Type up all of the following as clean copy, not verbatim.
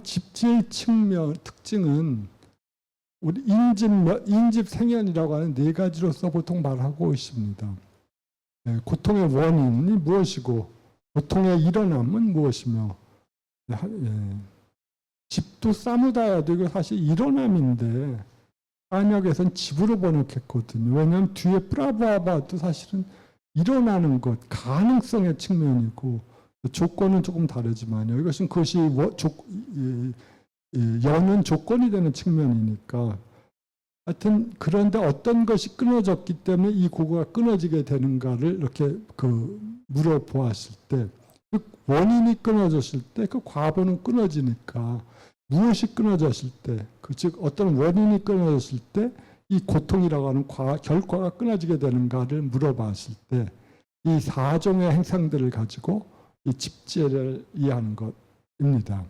집지의 측면 특징은 우리 인집 생연이라고 하는 네 가지로서 보통 말하고 있습니다. 고통의 원인이 무엇이고 고통의 일어남은 무엇이며, 집도 싸무다야도 이거 사실 일어남인데 한역에서는 집으로 번역했거든요. 왜냐하면 뒤에 프라바바도 사실은 일어나는 것, 가능성의 측면이고 조건은 조금 다르지만요. 이것은 그것이 여는 조건이 되는 측면이니까. 하여튼 그런데 어떤 것이 끊어졌기 때문에 이 고거가 끊어지게 되는가를 이렇게 물어보았을 때, 그 원인이 끊어졌을 때 그 과보는 끊어지니까 무엇이 끊어졌을 때, 즉 어떤 원인이 끊어졌을 때 이 고통이라고 하는 결과가 끊어지게 되는가를 물어봤을 때 이 4종의 행상들을 가지고 이 집지를 이해하는 것입니다.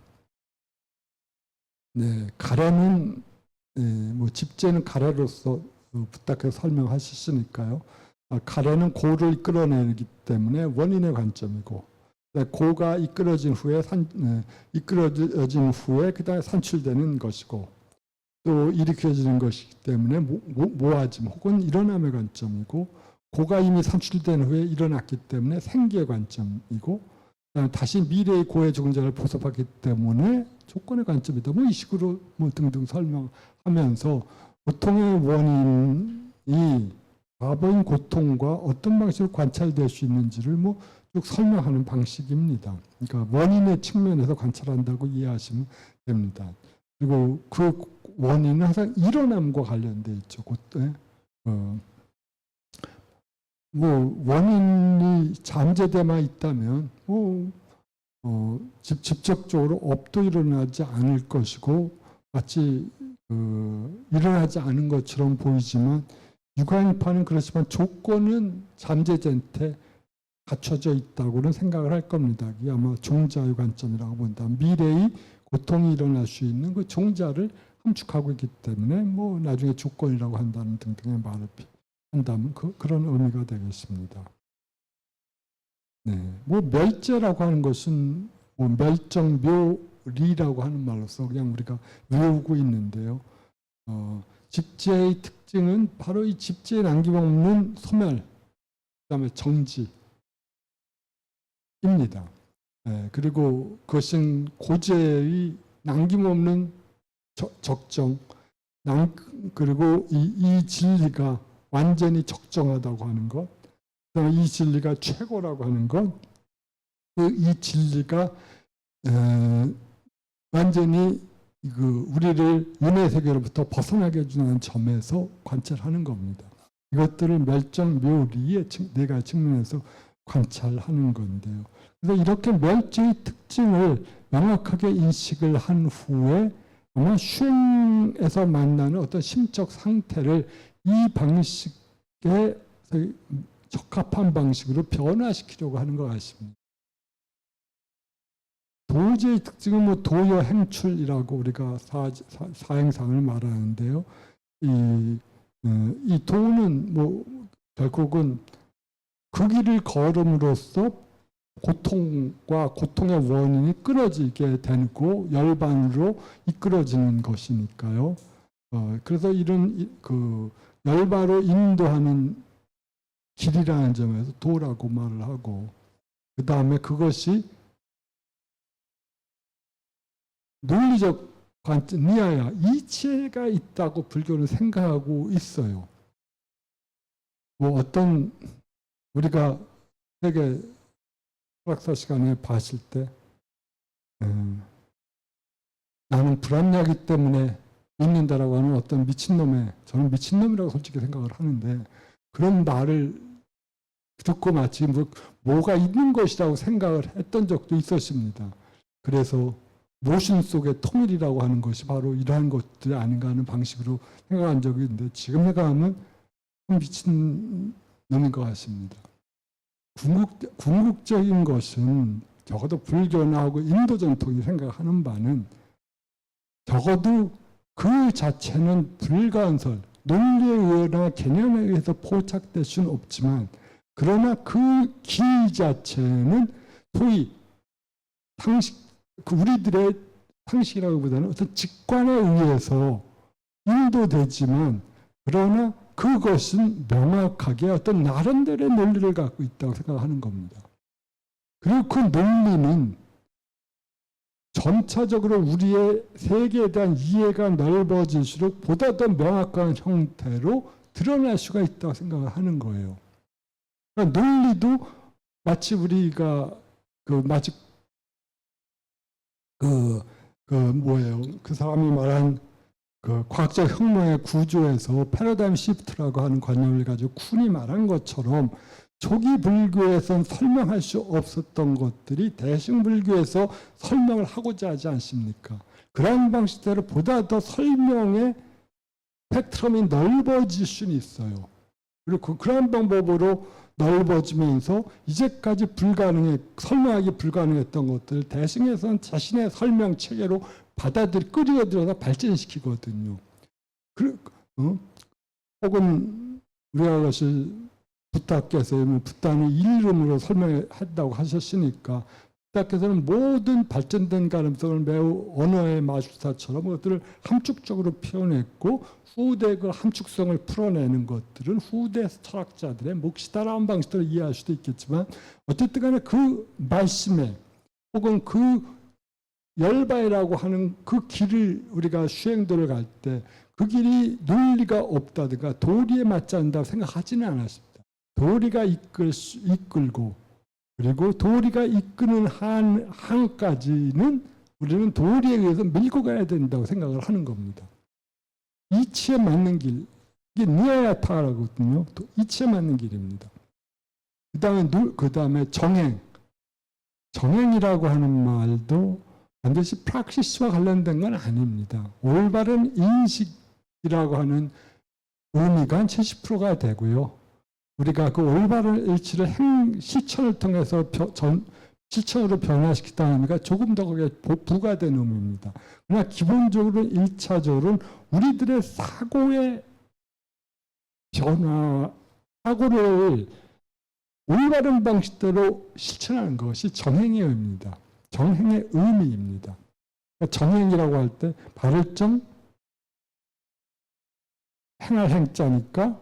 네, 가래는 뭐 집제는 가래로서 부탁해서 설명하셨으니까요. 가래는 고를 이끌어내기 때문에 원인의 관점이고, 고가 이끌어진 후에 그다음에 산출되는 것이고, 또 일으켜지는 것이기 때문에 모아짐 혹은 일어남의 관점이고, 고가 이미 산출된 후에 일어났기 때문에 생기의 관점이고, 다시 미래의 고의 존재를 보섭하기 때문에 조건의 관점이다. 뭐 이 식으로 뭐 등등 설명하면서 고통의 원인이 과거인 고통과 어떤 방식으로 관찰될 수 있는지를 뭐 쭉 설명하는 방식입니다. 그러니까 원인의 측면에서 관찰한다고 이해하시면 됩니다. 그리고 그 원인은 항상 일어남과 관련되어 있죠. 뭐 원인이 잠재되만 있다면 직접적으로 업도 일어나지 않을 것이고 마치 일어나지 않은 것처럼 보이지만 유관파는 그렇지만 조건은 잠재된테 갖춰져 있다고는 생각을 할 겁니다. 이게 아마 종자의 관점이라고 본다. 미래의 고통이 일어날 수 있는 그 종자를 함축하고 있기 때문에 뭐 나중에 조건이라고 한다는 등등의 말을 한다면 그런 의미가 되겠습니다. 네, 뭐 멸제라고 하는 것은 뭐 멸정묘리라고 하는 말로서 그냥 우리가 외우고 있는데요. 집제의 특징은 바로 이 집제에 남김없는 소멸, 그다음에 정지입니다. 그리고 그것은 고제의 남김없는 적정, 그리고 이 진리가 완전히 적정하다고 하는 것, 이 진리가 최고라고 하는 것, 이 진리가 완전히 우리를 윤회 세계로부터 벗어나게 해주는 점에서 관찰하는 겁니다. 이것들을 멸정묘리의 네 가지 측면에서 관찰하는 건데요. 그래서 이렇게 멸제의 특징을 명확하게 인식을 한 후에 아마 슈행에서 만나는 어떤 심적 상태를 이 방식에 적합한 방식으로 변화시키려고 하는 것 같습니다. 도제의 특징은 뭐 도여 행출이라고 우리가 사행상을 말하는데요. 이 도는 뭐 결국은 그 길을 걸음으로써 고통과 고통의 원인이 끊어지게 되고 열반으로 이끌어지는 것이니까요. 그래서 이런 열반으로 인도하는 길이라는 점에서 도라고 말을 하고, 그 다음에 그것이 논리적 관점, 니아야, 이치가 있다고 불교는 생각하고 있어요. 뭐 어떤 우리가 세계 철학사 시간에 봤을 때 나는 불합리하기 때문에 믿는다라고 하는 어떤 미친놈의, 저는 미친놈이라고 솔직히 생각을 하는데, 그런 말을 듣고 마치 뭐가 있는 것이라고 생각을 했던 적도 있었습니다. 그래서 모신 속의 통일이라고 하는 것이 바로 이러한 것들이 아닌가 하는 방식으로 생각한 적이 있는데, 지금 생각하면 미친 놈인 것 같습니다. 궁극적인 것은 적어도 불교나 하고 인도 전통이 생각하는 바는 적어도 그 자체는 불가언설, 논리에 의거나 개념에 의해서 포착될 수는 없지만, 그러나 그 길 자체는 소위 상식, 그 우리들의 상식이라기보다는 어떤 직관에 의해서 인도되지만 그러나 그것은 명확하게 어떤 나름대로의 논리를 갖고 있다고 생각하는 겁니다. 그리고 그 논리는 점차적으로 우리의 세계에 대한 이해가 넓어질수록 보다 더 명확한 형태로 드러날 수가 있다고 생각을 하는 거예요. 그러니까 논리도 마치 우리가 마치 그 사람이 말한 그 과학적 혁명의 구조에서 패러다임 시프트라고 하는 관념을 가지고 쿤이 말한 것처럼 초기 불교에선 설명할 수 없었던 것들이 대승불교에서 설명을 하고자 하지 않습니까? 그런 방식대로 보다 더 설명의 스펙트럼이 넓어질 수는 있어요. 그리고 그런 방법으로 넓어지면서 이제까지 설명하기 불가능했던 것들을 대승에서는 자신의 설명 체계로 끌어들여서 발전시키거든요. 혹은 우리가 그것을 부타께서 부타는 일름으로 설명한다고 하셨으니까 부타께서는 모든 발전된 가능성을 매우 언어의 마술사처럼 그것들을 함축적으로 표현했고 후대 그 함축성을 풀어내는 것들은 후대 철학자들의 몫이다라는 방식으로 이해할 수도 있겠지만 어쨌든 간에 그 말씀에 혹은 그 열바이라고 하는 그 길을 우리가 수행도를 갈 때 그 길이 논리가 없다든가 도리에 맞지 않는다고 생각하지는 않았습니다. 도리가 이끌고 그리고 도리가 이끄는 한까지는 우리는 도리에 의해서 밀고 가야 된다고 생각을 하는 겁니다. 이치에 맞는 길, 이게 니아야타라고 하거든요. 이치에 맞는 길입니다. 그 다음에 정행이라고 하는 말도 반드시 프락시스와 관련된 건 아닙니다. 올바른 인식이라고 하는 의미가 한 70%가 되고요. 우리가 그 올바른 일치를 실천을 통해서 실천으로 변화시키다는 의미가 조금 더 거기에 부과된 의미입니다. 그러나 기본적으로 1차적으로는 우리들의 사고의 변화, 사고를 올바른 방식대로 실천하는 것이 정행의 의미입니다. 정행의 의미입니다. 그러니까 정행이라고 할 때 발을정 행할 행자니까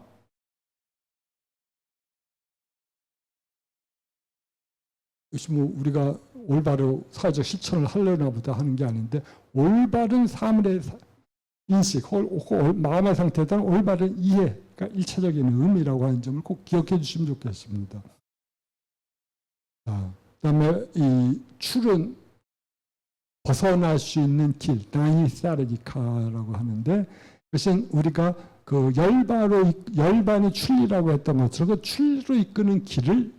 이것이 우리가 올바로 사회적 실천을 하려나 보다 하는 게 아닌데 올바른 삶의 인식, 마음의 상태에 대한 올바른 이해가 1차적인 의미라고 하는 점을 꼭 기억해 주시면 좋겠습니다. 그다음에 이 출은 벗어날 수 있는 길, 나이사르기카라고 하는데 그것은 우리가 그 열반이 출리라고 했던 것처럼 그 출리로 이끄는 길을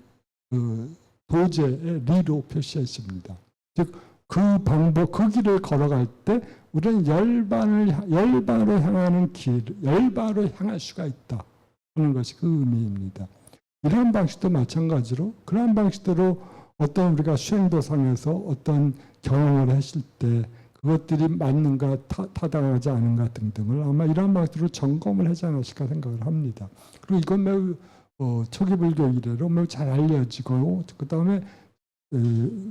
도제의 리로 표시했습니다. 즉 그 방법, 그 길을 걸어갈 때 우리는 열반으로 향하는 길, 열반으로 향할 수가 있다 하는 것이 그 의미입니다. 이런 방식도 마찬가지로 그런 방식대로 어떤 우리가 수행도상에서 어떤 경험을 했을 때 그것들이 맞는가 타당하지 않은가 등등을 아마 이런 방식으로 점검을 하지 않았을까 생각을 합니다. 그리고 이건 매우 초기 불교 이래로 매우 잘 알려지고 그 다음에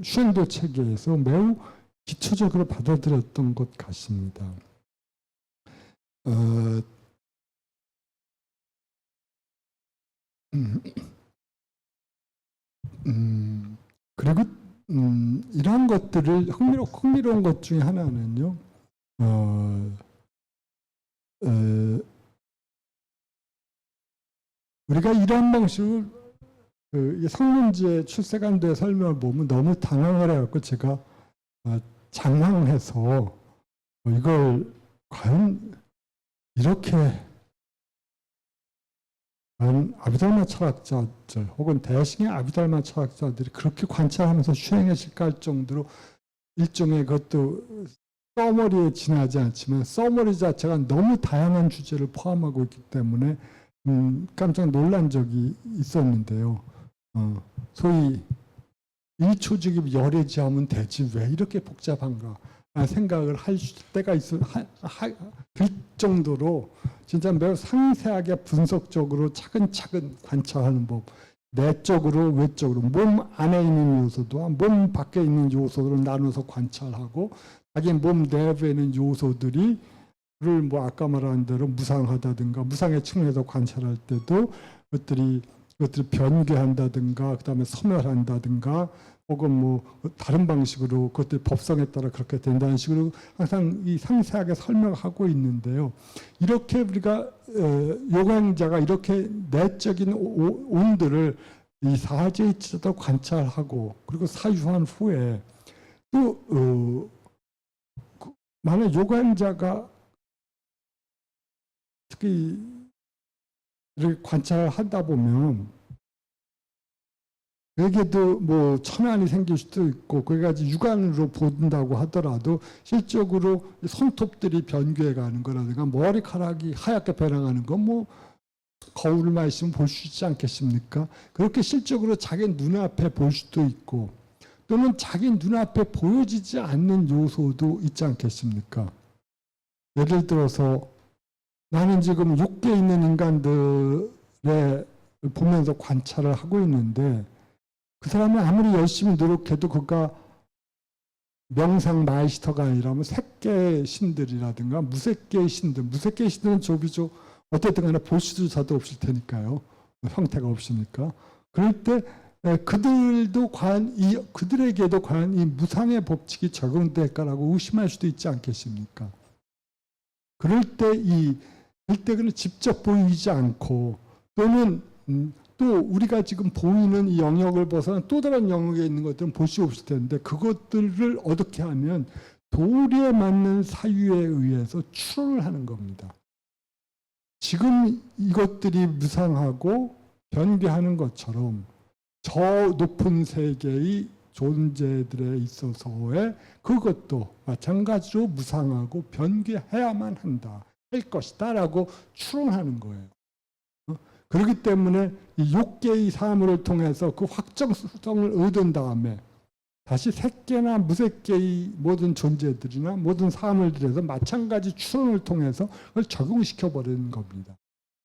수행도 체계에서 매우 기초적으로 받아들였던 것 같습니다. 그리고 이런 것들을 흥미로운 것 중에 하나는요. 우리가 이런 방식으로 성문지의 출세간도의 설명을 보면 너무 당황을 해갖고 제가 장황해서 이걸 과연 이렇게 아비달마 철학자들 혹은 대승의 아비달마 철학자들이 그렇게 관찰하면서 수행했을까 할 정도로 일종의 그것도 서머리에 지나지 않지만 서머리 자체가 너무 다양한 주제를 포함하고 있기 때문에 깜짝 놀란 적이 있었는데요. 소위 1초직입 열애지하면 되지 왜 이렇게 복잡한가 생각을 할 때가 될 정도로 진짜 매우 상세하게 분석적으로 차근차근 관찰하는 법 내적으로 외적으로 몸 안에 있는 요소도 몸 밖에 있는 요소들을 나눠서 관찰하고 자기 몸 내부에 있는 요소들이 뭐 아까 말한 대로 무상하다든가 무상의 측면에서 관찰할 때도 그것들이 변개한다든가 그다음에 소멸한다든가 혹은 뭐 다른 방식으로 그것들이 법성에 따라 그렇게 된다는 식으로 항상 이 상세하게 설명하고 있는데요. 이렇게 우리가 요강자가 이렇게 내적인 온들을 이 사제이치도 관찰하고 그리고 사유한 후에 또 만약 요강자가 특히 이렇게 관찰하다 보면 여기에도 뭐 천안이 생길 수도 있고 그래가지고 육안으로 본다고 하더라도 실적으로 손톱들이 변개해가는 거라든가 머리카락이 하얗게 변해가는 건 뭐 거울만 있으면 볼 수 있지 않겠습니까? 그렇게 실적으로 자기 눈앞에 볼 수도 있고 또는 자기 눈앞에 보여지지 않는 요소도 있지 않겠습니까? 예를 들어서 나는 지금 욕계에 있는 인간들의 보면서 관찰을 하고 있는데 그 사람이 아무리 열심히 노력해도 그가 명상 마이스터가 아니라면 색계의 신들이라든가 무색계의 신들, 무색계의 신들은 조비죠. 어쨌든 간에 볼 수조차도 없을 테니까요. 형태가 없으니까. 그럴 때 그들도 과연 그들에게도 과연 이 무상의 법칙이 적용될까라고 의심할 수도 있지 않겠습니까? 그럴 때 그는 직접 보이지 않고 또는 또 우리가 지금 보이는 이 영역을 벗어난 또 다른 영역에 있는 것들은 볼 수 없을 텐데 그것들을 어떻게 하면 도리에 맞는 사유에 의해서 추론을 하는 겁니다. 지금 이것들이 무상하고 변개하는 것처럼 저 높은 세계의 존재들에 있어서의 그것도 마찬가지로 무상하고 변개해야만 한다, 할 것이다 라고 추론하는 거예요. 그렇기 때문에 이 욕계의 사물을 통해서 그 확정성을 얻은 다음에 다시 색계나 무색계의 모든 존재들이나 모든 사물들에서 마찬가지 추론을 통해서 그걸 적용시켜 버리는 겁니다.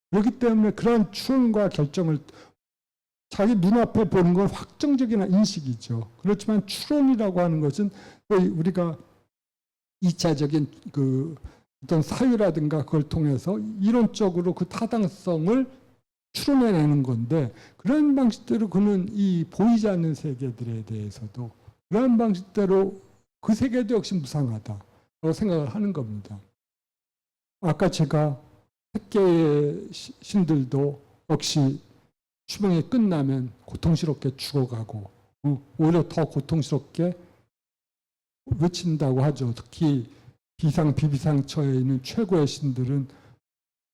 그렇기 때문에 그런 추론과 결정을 자기 눈앞에 보는 건 확정적인 인식이죠. 그렇지만 추론이라고 하는 것은 우리가 2차적인 그 어떤 사유라든가 그걸 통해서 이론적으로 그 타당성을 추론해내는 건데 그런 방식대로 그는 이 보이지 않는 세계들에 대해서도 그런 방식대로 그 세계도 역시 무상하다라고 생각을 하는 겁니다. 아까 제가 색계의 신들도 역시 수명이 끝나면 고통스럽게 죽어가고 오히려 더 고통스럽게 외친다고 하죠. 특히 비상 비비상처에 있는 최고의 신들은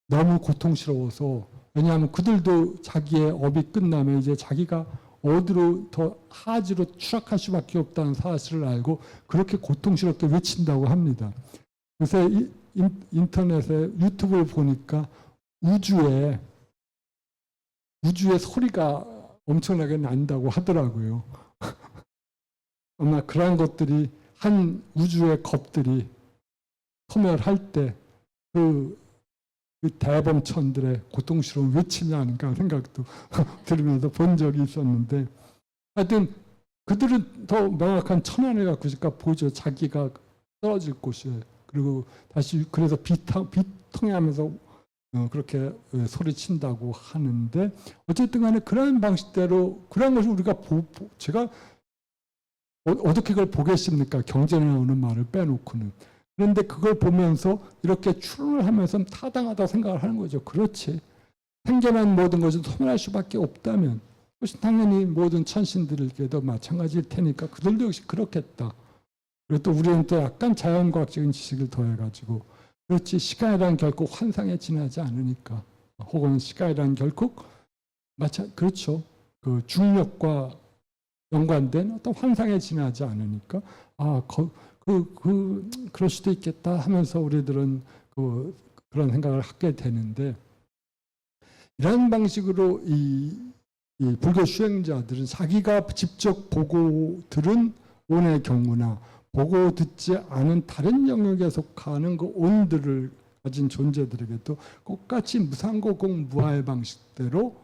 너무 고통스러워서 왜냐하면 그들도 자기의 업이 끝나면 이제 자기가 어디로 더 하지로 추락할 수밖에 없다는 사실을 알고 그렇게 고통스럽게 외친다고 합니다. 요새 인터넷에 유튜브를 보니까 우주에 소리가 엄청나게 난다고 하더라고요. 아마 그러한 것들이 한 우주의 겁들이 소멸할 때 그 대범천들의 고통스러운 외침이 아닌가 생각도 들으면서 본 적이 있었는데 하여튼 그들은 더 명확한 천안을 갖고 있으니까 보죠. 자기가 떨어질 곳이에요. 그리고 다시 그래서 비통해하면서 그렇게 소리친다고 하는데 어쨌든 간에 그런 방식대로 그런 것을 우리가 제가 어떻게 그걸 보겠습니까? 경전에 나오는 말을 빼놓고는. 그런데 그걸 보면서 이렇게 추론을 하면서 타당하다고 생각을 하는 거죠. 그렇지. 생겨난 모든 것은 소멸할 수밖에 없다면 그것이 당연히 모든 천신들에게도 마찬가지일 테니까 그들도 역시 그렇겠다. 그리고 또 우리는 또 약간 자연과학적인 지식을 더해가지고 그렇지 시간이란 결코 환상에 지나지 않으니까 혹은 시간이란 결코 그렇죠. 그 중력과 연관된 어떤 환상에 지나지 않으니까 그럴 수도 있겠다 하면서 우리들은 그런 생각을 하게 되는데 이런 방식으로 이 불교 수행자들은 자기가 직접 보고 들은 온의 경우나 보고 듣지 않은 다른 영역에 속하는 그 온들을 가진 존재들에게도 똑같이 무상고공 무아의 방식대로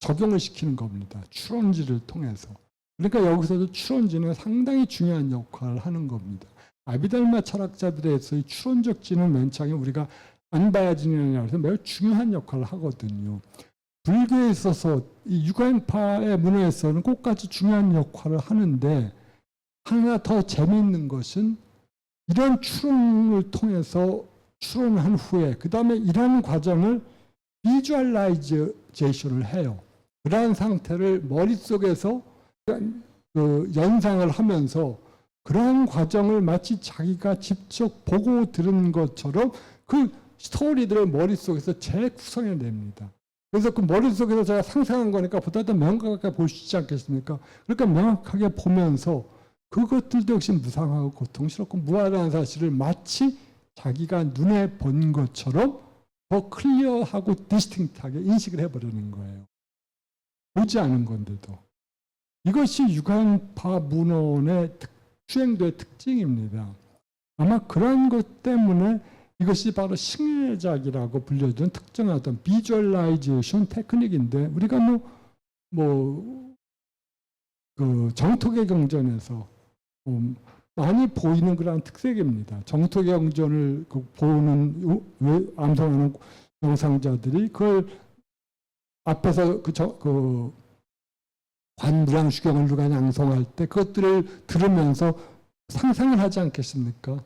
적용을 시키는 겁니다. 추론지를 통해서. 그러니까 여기서도 추론지는 상당히 중요한 역할을 하는 겁니다. 아비달마 철학자들에서의 추론적 지는 맨 처음에 우리가 안바야진이라고 해서 매우 중요한 역할을 하거든요. 불교에 있어서 이 육아행파의 문화에서는 꼭같이 중요한 역할을 하는데 하나 더 재미있는 것은 이런 추론을 통해서 추론한 후에 그 다음에 이런 과정을 비주얼라이제이션을 해요. 그러한 상태를 머릿속에서 그 연상을 하면서 그러한 과정을 마치 자기가 직접 보고 들은 것처럼 그 스토리들을 머릿속에서 재구성해냅니다. 그래서 그 머릿속에서 제가 상상한 거니까 보다 더 명확하게 볼 수 있지 않겠습니까? 그러니까 명확하게 보면서 그것들도 역시 무상하고 고통스럽고 무한한 사실을 마치 자기가 눈에 본 것처럼 더 클리어하고 디스팅트하게 인식을 해버리는 거예요. 보지 않은 건데도. 이것이 육안파 문헌의 수행도의 특징입니다. 아마 그런 것 때문에 이것이 바로 싱해작이라고 불려진 특정한 어떤 비주얼라이제이션 테크닉인데 우리가 그 정토계 경전에서 많이 보이는 그런 특색입니다. 정토계 경전을 보는 암송하는 명상자들이 그걸 앞에서 그 관무량수경을 누가 낭송할 때 그것들을 들으면서 상상을 하지 않겠습니까?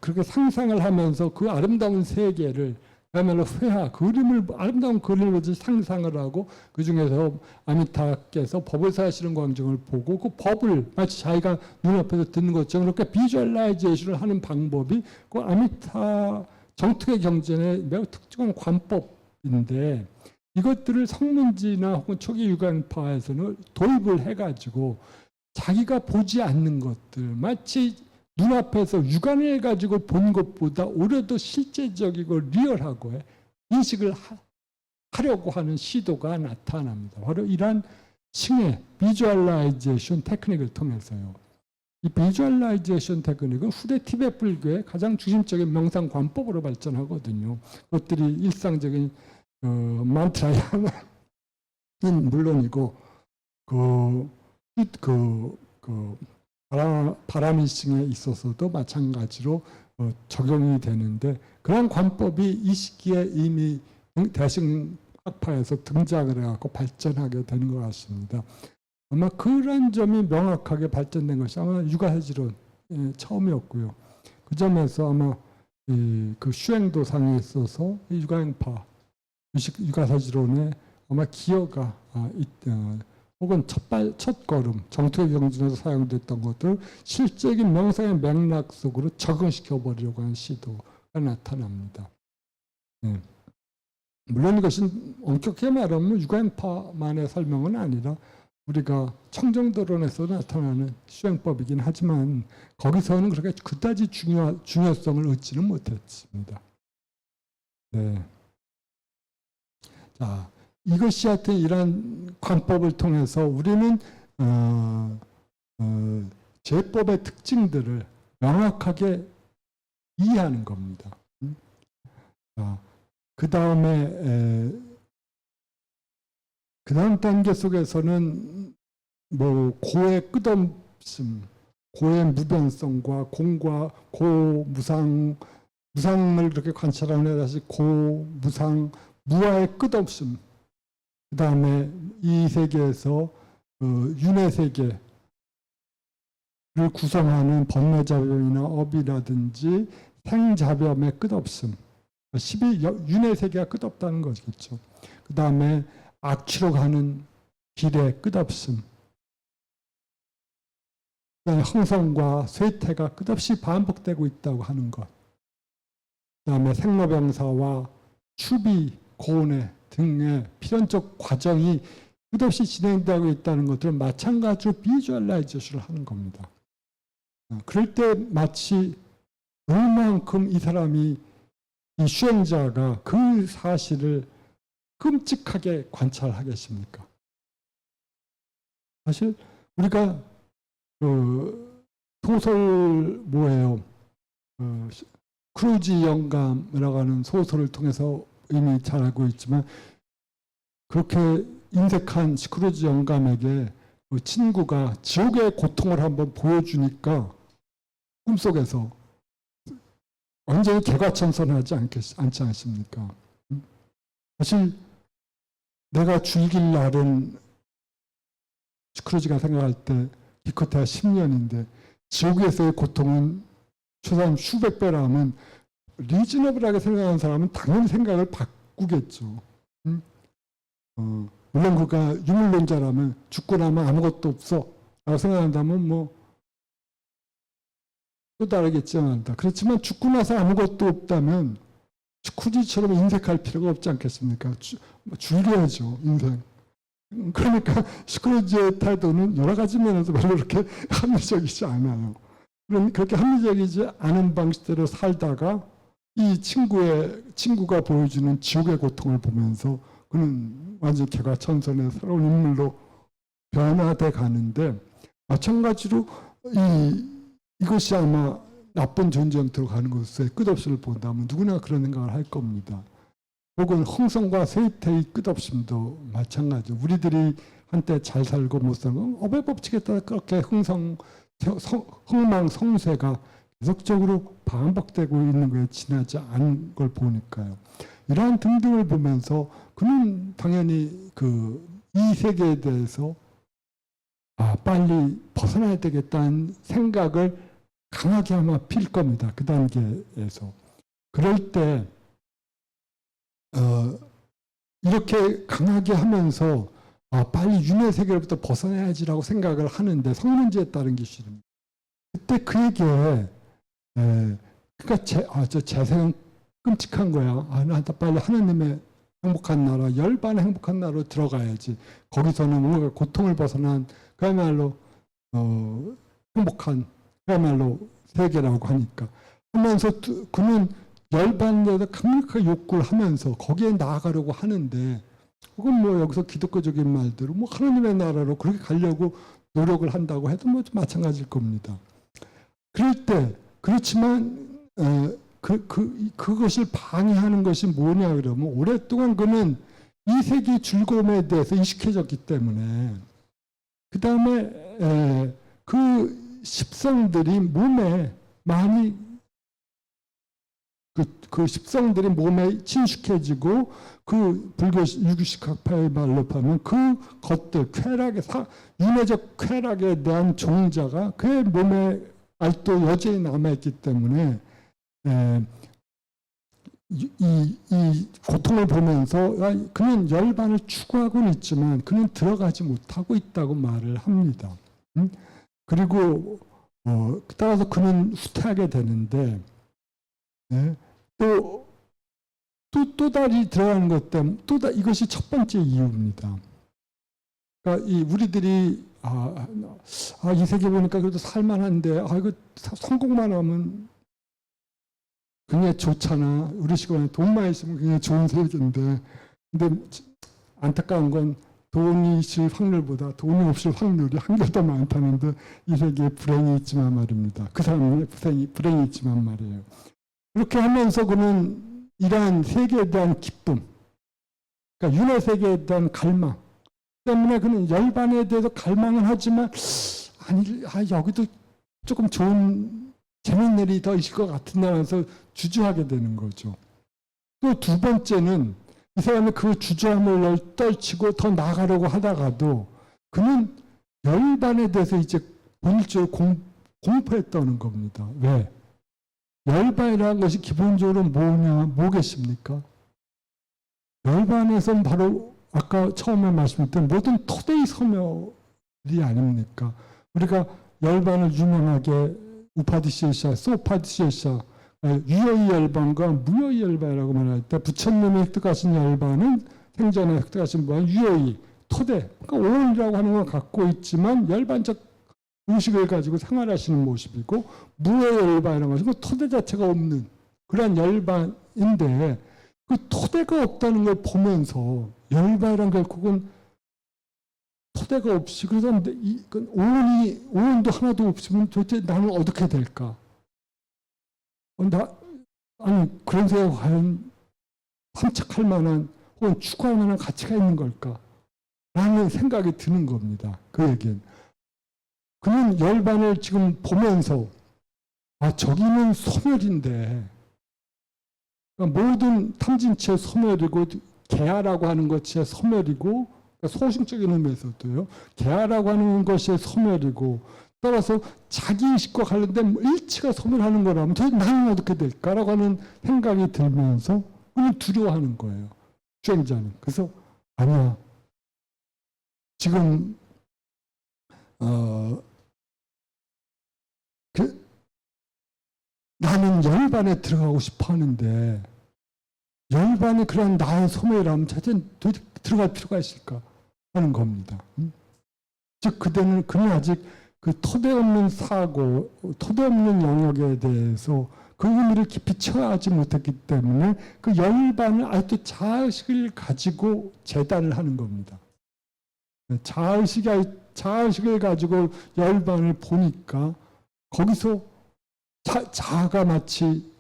그렇게 상상을 하면서 그 아름다운 세계를 그야말로 회화, 아름다운 그림을 상상을 하고 그 중에서 아미타께서 법을 사시는 광경을 보고 그 법을 마치 자기가 눈앞에서 듣는 것처럼 그렇게 비주얼라이제이션을 하는 방법이 그 아미타 정토의 경전의 매우 특정한 관법인데 이것들을 성문지나 혹은 초기 유관파에서는 도입을 해가지고 자기가 보지 않는 것들 마치 눈앞에서 육안을 가지고 본 것보다 오히려 더 실제적이고 리얼하고 인식을 하려고 하는 시도가 나타납니다. 바로 이러한 칭의 비주얼라이제이션 테크닉을 통해서요. 이 비주얼라이제이션 테크닉은 후대 티베트 불교의 가장 중심적인 명상 관법으로 발전하거든요. 그것들이 일상적인 만트라야는 물론이고 바라미싱에 있어서도 마찬가지로 적용이 되는데 그런 관법이 이 시기에 이미 대승학파에서 등장을 해갖고 발전하게 되는 것 같습니다. 아마 그런 점이 명확하게 발전된 것이 아마 육아해지론 처음이었고요. 그 점에서 아마 그 수행도상에 있어서 육아행파 육아사지론의 아마 기여가 혹은 첫 걸음, 정토의 경전에서 사용됐던 것들을 실제적인 명상의 맥락 속으로 적응시켜 보려고 하는 시도가 나타납니다. 네. 물론 이것은 엄격하게 말하면 육아행파만의 설명은 아니라 우리가 청정도론에서 나타나는 수행법이긴 하지만 거기서는 그렇게 그다지 중요성을 얻지는 못했습니다. 네. 자. 이것이 하여튼 이러한 관법을 통해서 우리는 제법의 특징들을 명확하게 이해하는 겁니다. 그 다음에 그 다음 단계 속에서는 고의 끝없음, 고의 무변성과 공과 고무상을 그렇게 관찰하는 다시 고무상, 무아의 끝없음 그 다음에 이 세계에서 윤회 세계를 구성하는 번뇌자변이나 업이라든지 생자변의 끝없음, 윤회 세계가 끝없다는 것이겠죠. 그 다음에 악취로 가는 길의 끝없음, 그다음에 흥성과 쇠퇴가 끝없이 반복되고 있다고 하는 것, 그 다음에 생로병사와 추비, 고뇌 등의 필연적 과정이 끝없이 진행되고 있다는 것들을 마찬가지로 비주얼라이제이션을 하는 겁니다. 그럴 때 마치 얼만큼 이 사람이 이 수행자가 그 사실을 끔찍하게 관찰하겠습니까? 사실 우리가 소설 뭐예요? 크루지 영감이라고 하는 소설을 통해서 이미 잘 알고 있지만 그렇게 인색한 스크루지 영감에게 그 친구가 지옥의 고통을 한번 보여주니까 꿈속에서 완전히 개과천선하지 않지 않습니까? 사실 내가 죽일 날은 스크루지가 생각할 때 기껏해야 10년인데 지옥에서의 고통은 최소한 수백 배라면 리즈너블하게 생각하는 사람은 당연히 생각을 바꾸겠죠. 물론 그가 유물론자라면 죽고 나면 아무것도 없어 라고 생각한다면 뭐 또 다르겠지만 그렇지만 죽고 나서 아무것도 없다면 스크루지처럼 인색할 필요가 없지 않겠습니까? 죽여야죠, 인생. 그러니까 스크루지의 태도는 여러 가지 면에서 별로 그렇게 합리적이지 않아요. 그렇게 합리적이지 않은 방식대로 살다가 이 친구가 보여주는 지옥의 고통을 보면서 그는 완전 개과천선의 새로운 인물로 변화돼 가는데, 마찬가지로 이것이 아마 나쁜 존재 형태로 가는 것에 끝없이를 본다면 누구나 그런 생각을 할 겁니다. 혹은 흥성과 쇠퇴의 끝없음도 마찬가지죠. 우리들이 한때 잘 살고 못 살고 업의 법칙에 따라 그렇게 흥망성쇠가 계속적으로 반복되고 있는 거에 지나지 않은 걸 보니까요. 이러한 등등을 보면서 그는 당연히 이 세계에 대해서 빨리 벗어나야 되겠다는 생각을 강하게 아마 필 겁니다. 그 단계에서. 그럴 때 이렇게 강하게 하면서 빨리 윤회 세계로부터 벗어나야지라고 생각을 하는데 성문지에 따른 게 싫습니다. 그때 그에게 그러니까 제 생각 끔찍한 거야. 나 빨리 하나님의 행복한 나라, 열반의 행복한 나라로 들어가야지. 거기서는 뭔가 고통을 벗어난 그야말로 행복한 그야말로 세계라고 하니까 하면서 그는 열반에서 강력하게 욕구를 하면서 거기에 나아가려고 하는데, 혹은 뭐 여기서 기독교적인 말대로 뭐 하나님의 나라로 그렇게 가려고 노력을 한다고 해도 뭐 마찬가지일 겁니다. 그럴 때 그렇지만 그것을 방해하는 것이 뭐냐 그러면 오랫동안 그는 이 세계의 즐거움에 대해서 인식해졌기 때문에 그 다음에 그 십성들이 몸에 많이 그 십성들이 몸에 친숙해지고 그 불교 유교식 학파의 말로 하면 그 것들 윤회적 쾌락에 대한 종자가 그의 몸에 아직도 여전히 남아있기 때문에 이 고통을 보면서 그는 열반을 추구하고는 있지만 그는 들어가지 못하고 있다고 말을 합니다. 그리고 따라서 그는 후퇴하게 되는데 또 다리 들어가는 것 때문에 이것이 첫 번째 이유입니다. 그러니까 우리들이 이 세계 보니까 그래도 살만한데 이거 성공만 하면 굉장히 좋잖아. 우리 시간에 돈만 있으면 굉장히 좋은 세계인데, 근데 안타까운 건 돈이 있을 확률보다 돈이 없을 확률이 한결 더 많다는데 이 세계에 불행이 있지만 말입니다. 그 사람의 불행이 있지만 말이에요. 그렇게 하면서 그는 이러한 세계에 대한 기쁨, 그러니까 윤회 세계에 대한 갈망 때문에 그는 열반에 대해서 갈망은 하지만 여기도 조금 좋은 재밌는 일이 더 있을 것 같은데 하면서 주저하게 되는 거죠. 또 두 번째는 이 사람이 그 주저함을 떨치고 더 나아가려고 하다가도 그는 열반에 대해서 이제 본질적으로 공포했다는 겁니다. 왜? 열반이라는 것이 기본적으로 뭐겠습니까? 열반에서는 바로 아까 처음에 말씀드린 모든 토대의 소멸이 아닙니까? 우리가 열반을 유명하게 우파디시에샤, 소파디시에샤, 유효의 열반과 무효의 열반이라고 말할 때 부처님이 획득하신 열반은 생전에 획득하신 바는 유효의 토대, 그러니까 오온이라고 하는 걸 갖고 있지만 열반적 의식을 가지고 생활하시는 모습이고, 무효의 열반이라는 것은 그 토대 자체가 없는 그러한 열반인데 그 토대가 없다는 걸 보면서 열반이란 결국은 토대가 없이, 그래서 오온도 하나도 없으면 도대체 나는 어떻게 될까? 그런 생각 과연 산책할 만한 혹은 추구할 만한 가치가 있는 걸까? 라는 생각이 드는 겁니다. 그에겐. 그는 열반을 지금 보면서 저기는 소멸인데, 그러니까 모든 탐진치의 소멸이고 개화라고 하는 것이 소멸이고, 그러니까 소승적인 의미에서도요. 개화라고 하는 것이 소멸이고, 따라서 자기의식과 관련된 일치가 소멸하는 거라면 나는 어떻게 될까라고 하는 생각이 들면서 그는 두려워하는 거예요. 주행자는. 그래서 아니야. 지금 나는 열반에 들어가고 싶어 하는데 열반이 그런 나의 소멸이라면 자체는 들어갈 필요가 있을까 하는 겁니다. 즉 그는 아직 그 토대 없는 사고, 토대 없는 영역에 대해서 그 의미를 깊이 체화하지 못했기 때문에 그 열반을 아직도 자아의식을 가지고 재단을 하는 겁니다. 자아의식을 가지고 열반을 보니까 거기서 자아가 마치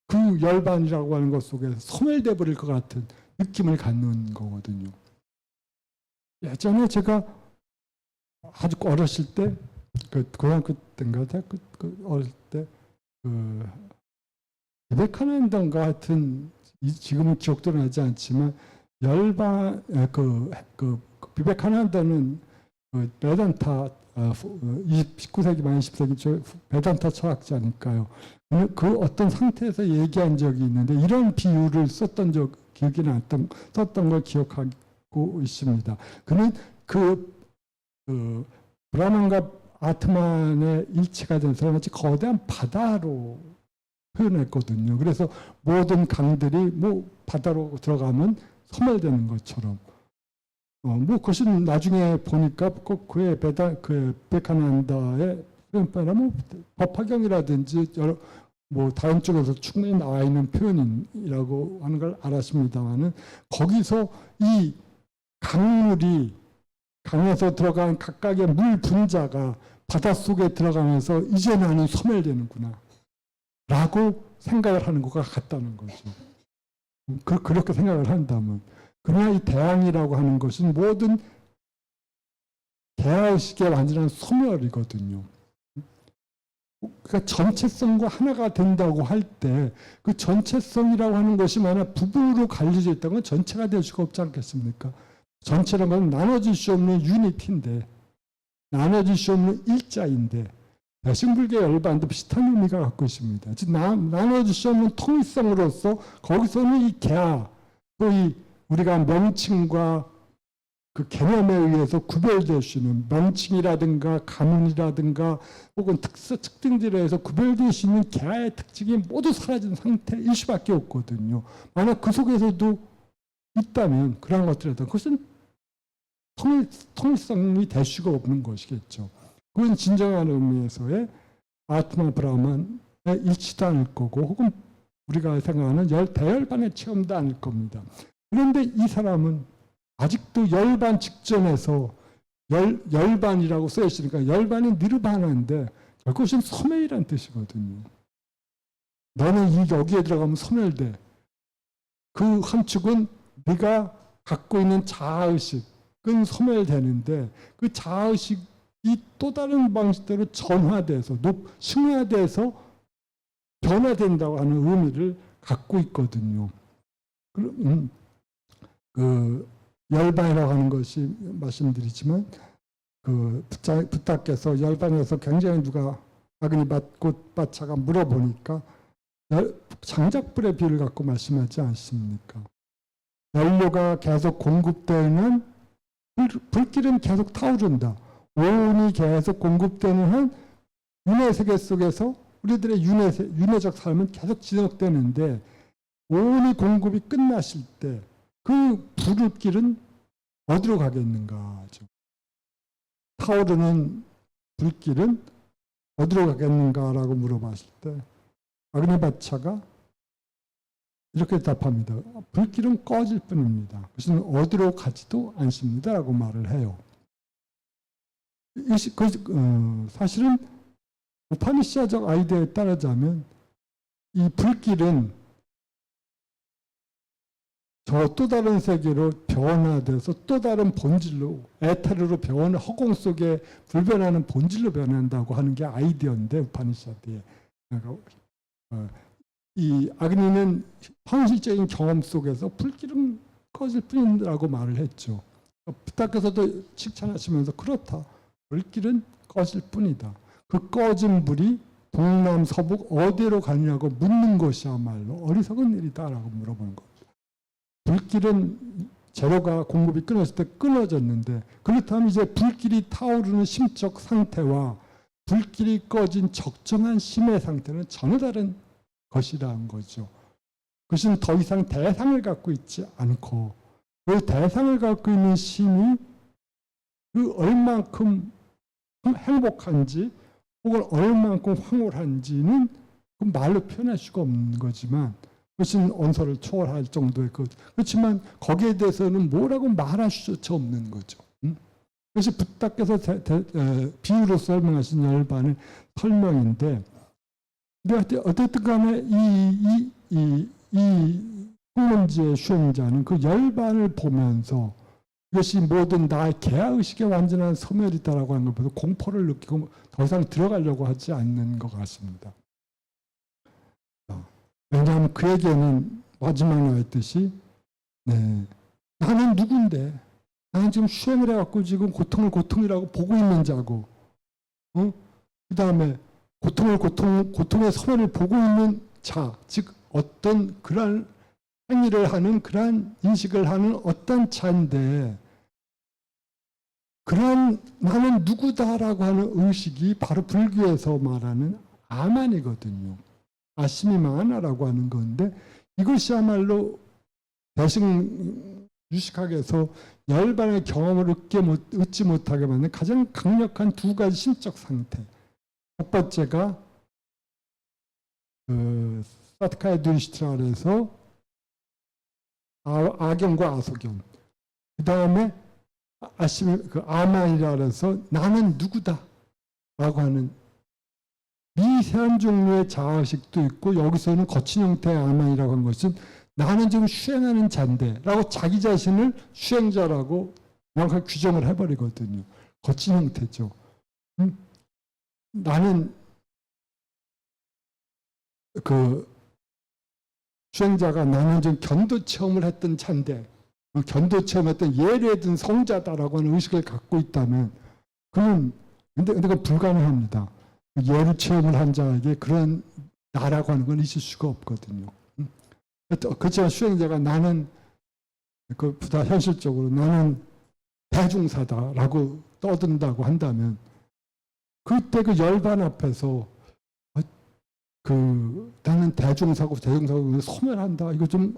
그 열반이라고 하는 것 속에서 소멸돼 버릴 것 같은 느낌을 갖는 거거든요. 예전에 제가 아주 어렸을 때, 고등학교 때인가, 어렸을 때, 비베카난다인가 하여튼, 지금은 기억도 나지 않지만, 비베카난다는 베단타, 19세기 말 20세기 베단타 철학자니까요. 그 어떤 상태에서 얘기한 적이 있는데, 이런 비유를 썼던 걸 기억하고 있습니다. 그는 브라만과 아트만의 일치가 된 사람 마치 거대한 바다로 표현했거든요. 그래서 모든 강들이 바다로 들어가면 소멸되는 것처럼. 그것이 나중에 보니까 꼭 그의 비베카난다의 표현이라면 법화경이라든지 다른 쪽에서 충분히 나와 있는 표현이라고 하는 걸 알았습니다만은 거기서 이 강에서 들어간 각각의 물 분자가 바닷속에 들어가면서 이제 나는 소멸되는구나 라고 생각을 하는 것과 같다는 거죠. 그렇게 생각을 한다면. 그러나 이 대항이라고 하는 것은 모든 대화의식의 완전한 소멸이거든요. 그러니까 전체성과 하나가 된다고 할 때 그 전체성이라고 하는 것이 만약 부분으로 갈려져 있다면 전체가 될 수가 없지 않겠습니까? 전체라는 건 나눠질 수 없는 유니티인데, 나눠질 수 없는 일자인데, 대승불교 열반도 비슷한 의미가 갖고 있습니다. 즉 나눠질 수 없는 통일성으로서 거기서는 이 개화, 또 이 우리가 명칭과 그 개념에 의해서 구별될 수 있는 명칭이라든가 가문이라든가 혹은 특징들에 의해서 구별될 수 있는 개화의 특징이 모두 사라진 상태일 수밖에 없거든요. 만약 그 속에서도 있다면 그런 것들에도 그것은 통일성이 될 수가 없는 것이겠죠. 그건 진정한 의미에서의 아트만 브라만의 일치도 않을 거고 혹은 우리가 생각하는 대열반의 체험도 아닐 겁니다. 그런데 이 사람은 아직도 열반 직전에서 열반이라고 써 있으니까 열반이 니르바나인데 그것은 소멸이란 뜻이거든요. 너는 여기에 들어가면 소멸돼. 그 함축은 네가 갖고 있는 자아의식은 소멸되는데 그 자아의식이 또 다른 방식대로 전화돼서 승화돼서 변화된다고 하는 의미를 갖고 있거든요. 열반이라고 하는 것이 말씀드리지만 부탁께서 열반에서 굉장히 누가 아그니 꽃밭차가 물어보니까 장작불의 비유를 갖고 말씀하지 않습니까? 연료가 계속 공급되는 불길은 계속 타오른다. 오온이 계속 공급되는 한 윤회 세계 속에서 우리들의 윤회적 삶은 계속 지속되는데 오온이 공급이 끝나실 때 그 불길은 어디로 가겠는가? 타오르는 불길은 어디로 가겠는가라고 물어봤을 때 아그니바차가 이렇게 답합니다. 불길은 꺼질 뿐입니다. 그것은 어디로 가지도 않습니다라고 말을 해요. 사실은 우파니샤적 아이디어에 따르자면 이 불길은 저 또 다른 세계로 변화돼서 또 다른 본질로 에테르로 허공 속에 불변하는 본질로 변한다고 하는 게 아이디어인데 우파니샤드에 이 아그니는 현실적인 경험 속에서 불길은 꺼질 뿐이라고 말을 했죠. 부탁께서도 칭찬하시면서 그렇다. 불길은 꺼질 뿐이다. 그 꺼진 불이 동남 서북 어디로 가느냐고 묻는 것이야말로 어리석은 일이다라고 물어보는 겁니다. 불길은 재료가 공급이 끊어질 때 끊어졌는데 그렇다면 이제 불길이 타오르는 심적 상태와 불길이 꺼진 적정한 심의 상태는 전혀 다른 것이라는 거죠. 그것은 더 이상 대상을 갖고 있지 않고 그 대상을 갖고 있는 심이 그 얼만큼 행복한지 혹은 얼만큼 황홀한지는 그 말로 표현할 수가 없는 거지만 그것은 언서를 초월할 정도의 것. 그렇지만 거기에 대해서는 뭐라고 말할 수조차 없는 거죠. 그것이 붓다께서 비유로 설명하신 열반의 설명인데, 근데 어쨌든 간에 이 학문지의 수행자는 그 열반을 보면서 이것이 모든 나의 개화의식의 완전한 소멸이다라고 하는 것보다 공포를 느끼고 더 이상 들어가려고 하지 않는 것 같습니다. 왜냐하면 그에게는 마지막에 말했듯이 나는 누군데 나는 지금 수행을 해갖고 지금 고통을 고통이라고 보고 있는 자고 그 다음에 고통의 소멸을 보고 있는 자, 즉 어떤 그런 행위를 하는 그러한 인식을 하는 어떤 자인데 그런 나는 누구다라고 하는 의식이 바로 불교에서 말하는 아만이거든요. 아시미마나라고 하는 건데 이것이야말로 대승 유식학에서 열반의 경험을 얻지 못하게 만든 가장 강력한 두 가지 심적 상태. 첫 번째가 사트카의 드리시트라에서 아경과 아소경. 그 다음에 아만이라 해서 나는 누구다 라고 하는 미세한 종류의 자아식도 있고 여기서는 거친 형태의 아만이라고 하는 것은 나는 지금 수행하는 자인데 라고 자기 자신을 수행자라고 명확하게 규정을 해버리거든요. 거친 형태죠. 나는 그 수행자가 나는 지금 견도 체험을 했던 자인데 견도 체험했던 예를 든 성자다라고 하는 의식을 갖고 있다면 그는 근데 그건 불가능합니다. 예를 체험을 한 자에게 그런 나라고 하는 건 있을 수가 없거든요. 그렇지만 수행자가 나는 보다 현실적으로 나는 대중사다라고 떠든다고 한다면 그때 그 열반 앞에서 나는 대중사고 소멸한다. 이거 좀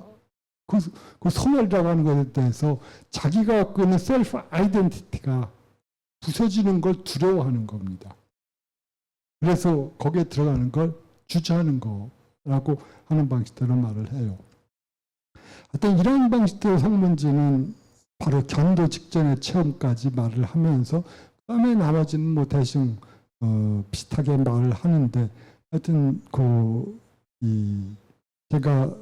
그 소멸이라고 하는 것에 대해서 자기가 갖고 있는 셀프 아이덴티티가 부서지는 걸 두려워하는 겁니다. 그래서 거기에 들어가는 걸 주저하는 거라고 하는 방식대로 말을 해요. 어떤 이런 방식대로 성문지는 바로 견도 직전의 체험까지 말을 하면서 그다음에 나머지는 뭐 대충 비슷하게 말을 하는데 하여튼 제가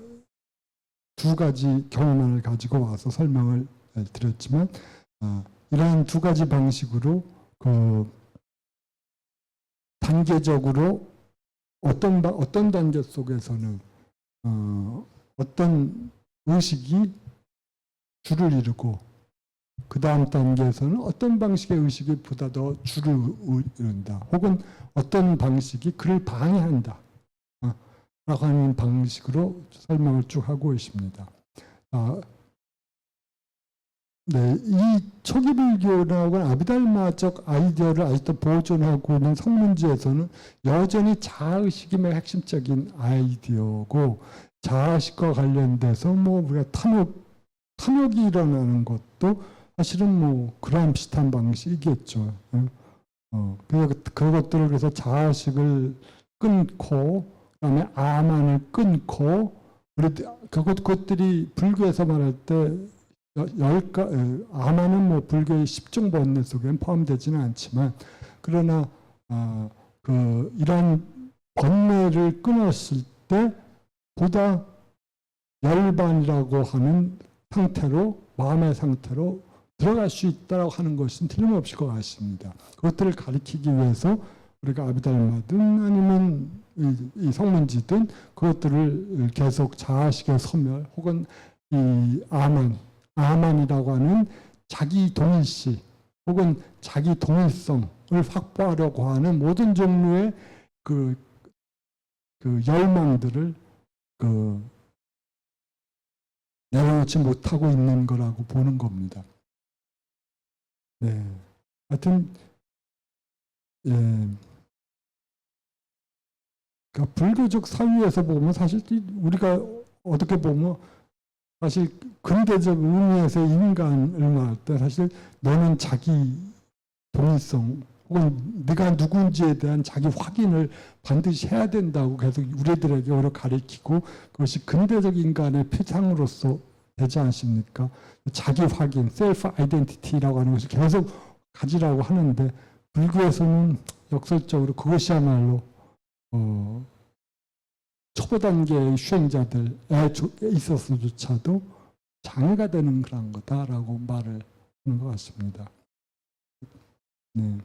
두 가지 경험을 가지고 와서 설명을 드렸지만 이러한 두 가지 방식으로 단계적으로 어떤 단계 속에서는 어떤 의식이 주를 이루고 그 다음 단계에서는 어떤 방식의 의식이 보다 더 주를 이룬다. 혹은 어떤 방식이 그를 방해한다. 라고 하는 방식으로 설명을 쭉 하고 있습니다. 이 초기 불교라고 아비달마적 아이디어를 아직도 보존하고 있는 성문지에서는 여전히 자아의식이 핵심적인 아이디어고 자아의식과 관련돼서 우리가 탐욕이 일어나는 것도 사실은 그런 비슷한 방식이겠죠. 그것들을 그래서 자아의식을 끊고 그다음에 아만을 끊고 그것들이 불교에서 말할 때 아만은 불교의 10종 번뇌 속에 포함되지는 않지만 그러나 이런 번뇌를 끊었을 때 보다 열반이라고 하는 상태로, 마음의 상태로 들어갈 수 있다고 하는 것은 틀림없을 것 같습니다. 그것들을 가리키기 위해서 우리가 아비달마든 아니면 이 성문지든 그것들을 계속 자아식의 소멸 혹은 이 아만이라고 하는 자기 동일시 혹은 자기 동일성을 확보하려고 하는 모든 종류의 그 열망들을 내려놓지 못하고 있는 거라고 보는 겁니다. 네. 하여튼, 예. 그러니까 불교적 사유에서 보면 사실 우리가 어떻게 보면 사실 근대적 의미에서 인간을 말할 때 사실 너는 자기 동일성 혹은 네가 누군지에 대한 자기 확인을 반드시 해야 된다고 계속 우리들에게 오히려 가르치고 그것이 근대적 인간의 표상으로서 되지 않습니까? 자기 확인, 셀프 아이덴티티라고 하는 것을 계속 가지라고 하는데 불교에서는 역설적으로 그것이야말로 초보 단계의 수행자들에 있어서조차도 장애가 되는 그런 거다라고 말을 하는 것 같습니다. 네.